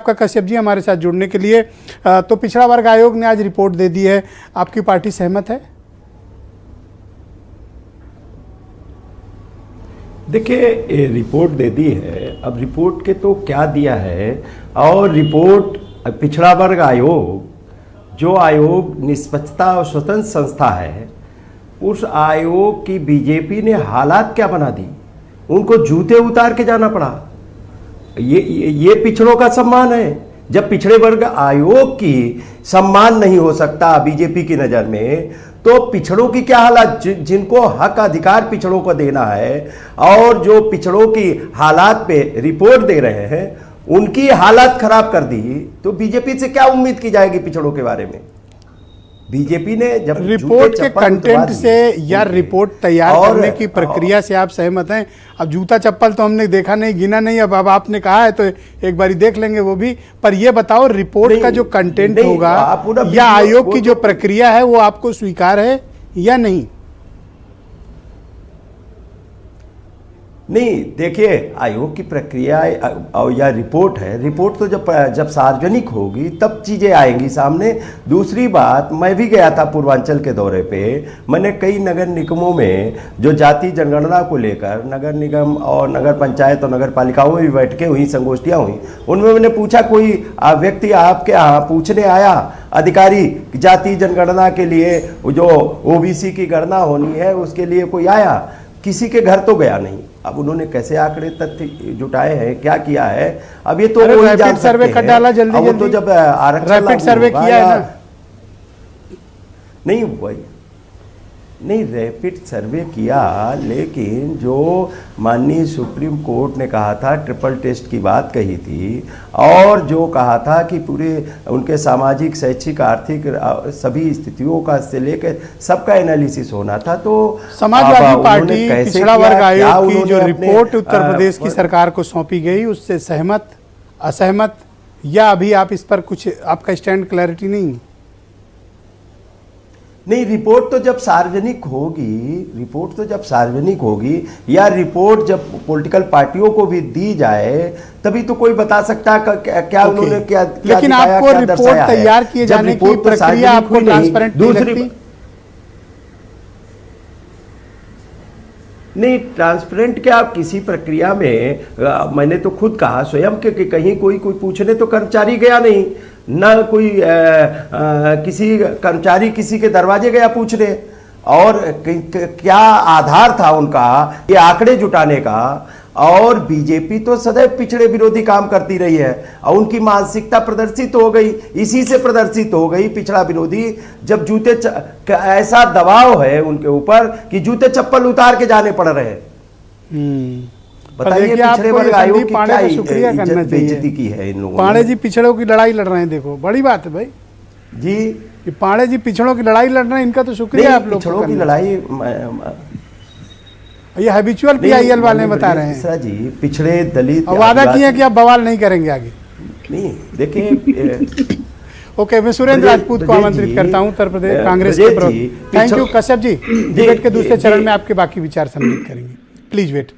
आपका कश्यप जी हमारे साथ जुड़ने के लिए। तो पिछड़ा वर्ग आयोग ने आज रिपोर्ट दे दी है, आपकी पार्टी सहमत है? देखिए, रिपोर्ट दे दी है। अब रिपोर्ट के तो क्या दिया है, और रिपोर्ट पिछड़ा वर्ग आयोग जो आयोग निष्पक्षता और स्वतंत्र संस्था है, उस आयोग की बीजेपी ने हालात क्या बना दी, उनको जूते उतार के जाना पड़ा। ये पिछड़ों का सम्मान है। जब पिछड़े वर्ग आयोग की सम्मान नहीं हो सकता बीजेपी की नज़र में, तो पिछड़ों की क्या हालत, जिनको हक अधिकार पिछड़ों को देना है और जो पिछड़ों की हालात पे रिपोर्ट दे रहे हैं, उनकी हालत खराब कर दी, तो बीजेपी से क्या उम्मीद की जाएगी पिछड़ों के बारे में? बीजेपी ने जब रिपोर्ट के कंटेंट से या रिपोर्ट तैयार करने की प्रक्रिया से आप सहमत हैं? अब जूता चप्पल तो हमने देखा नहीं, गिना नहीं, अब आपने कहा है तो एक बारी देख लेंगे वो भी। पर ये बताओ, रिपोर्ट का जो कंटेंट होगा या आयोग की जो प्रक्रिया है, वो आपको स्वीकार है या नहीं? नहीं, देखिए, आयोग की प्रक्रिया या रिपोर्ट है, रिपोर्ट तो जब सार्वजनिक होगी तब चीज़ें आएंगी सामने। दूसरी बात, मैं भी गया था पूर्वांचल के दौरे पे। मैंने कई नगर निगमों में जो जाति जनगणना को लेकर नगर निगम और नगर पंचायत और नगर पालिकाओं में भी बैठकें हुई, संगोष्ठियाँ हुई, उनमें मैंने पूछा, कोई व्यक्ति आपके यहाँ पूछने आया, अधिकारी जाति जनगणना के लिए जो ओबीसी की गणना होनी है उसके लिए कोई आया? किसी के घर तो गया नहीं। अब उन्होंने कैसे आंकड़े तथ्य जुटाए हैं, क्या किया है, अब ये तो रैपिड सर्वे कर डाला जल्दी, तो जब आरक्षण रैपिड सर्वे किया है ना? नहीं, वही नहीं, रैपिड सर्वे किया, लेकिन जो माननीय सुप्रीम कोर्ट ने कहा था, ट्रिपल टेस्ट की बात कही थी, और जो कहा था कि पूरे उनके सामाजिक, शैक्षिक, आर्थिक सभी स्थितियों का से लेकर सबका एनालिसिस होना था। तो समाजवादी पार्टी पिछड़ा वर्ग आयोग की जो रिपोर्ट उत्तर प्रदेश की सरकार को सौंपी गई, उससे सहमत, असहमत, या अभी आप इस पर कुछ, आपका स्टैंड क्लैरिटी नहीं? नहीं, रिपोर्ट तो जब सार्वजनिक होगी, या रिपोर्ट जब पॉलिटिकल पार्टियों को भी दी जाए, तभी तो कोई बता सकता है क्या उन्होंने क्या लेकिन आपको रिपोर्ट तैयार किए जाने की प्रक्रिया आपको ट्रांसपेरेंट लगती? नहीं, ट्रांसपेरेंट क्या, किसी प्रक्रिया में मैंने तो खुद कहा स्वयं कि कहीं कोई पूछने तो कर्मचारी गया नहीं, न कोई किसी कर्मचारी किसी के दरवाजे गया पूछने। और क्या आधार था उनका ये आंकड़े जुटाने का? और बीजेपी तो सदैव पिछड़े विरोधी काम करती रही है, और उनकी मानसिकता प्रदर्शित हो गई, इसी से प्रदर्शित हो गई पिछड़ा विरोधी। जब जूते ऐसा दबाव है उनके ऊपर कि जूते चप्पल उतार के जाने पड़ रहे हैं। बताइए, पिछड़े वर्ग आयोग की क्या इज्जत बेइज्जती की है इन लोगों ने? पांडे जी पिछड़ों की लड़ाई लड़ रहे हैं, देखो बड़ी बात है भाई जी, कि पांडे जी पिछड़ों की लड़ाई लड़ रहे हैं, इनका तो शुक्रिया आप लोग। पिछड़ों की लड़ाई ये हैबिचुअल पीआईएल वाले बता रहे हैं जी, पिछड़े दलित वादा किया कि आप बवाल नहीं करेंगे आगे। नहीं, देखिए ओके, मैं सुरेंद्र राजपूत को आमंत्रित करता हूं, उत्तर प्रदेश कांग्रेस के प्रवक्ता। Thank you Kashyap ji. Debate के दूसरे चरण में आपके बाकी विचार सम्मिलित करेंगे, प्लीज वेट।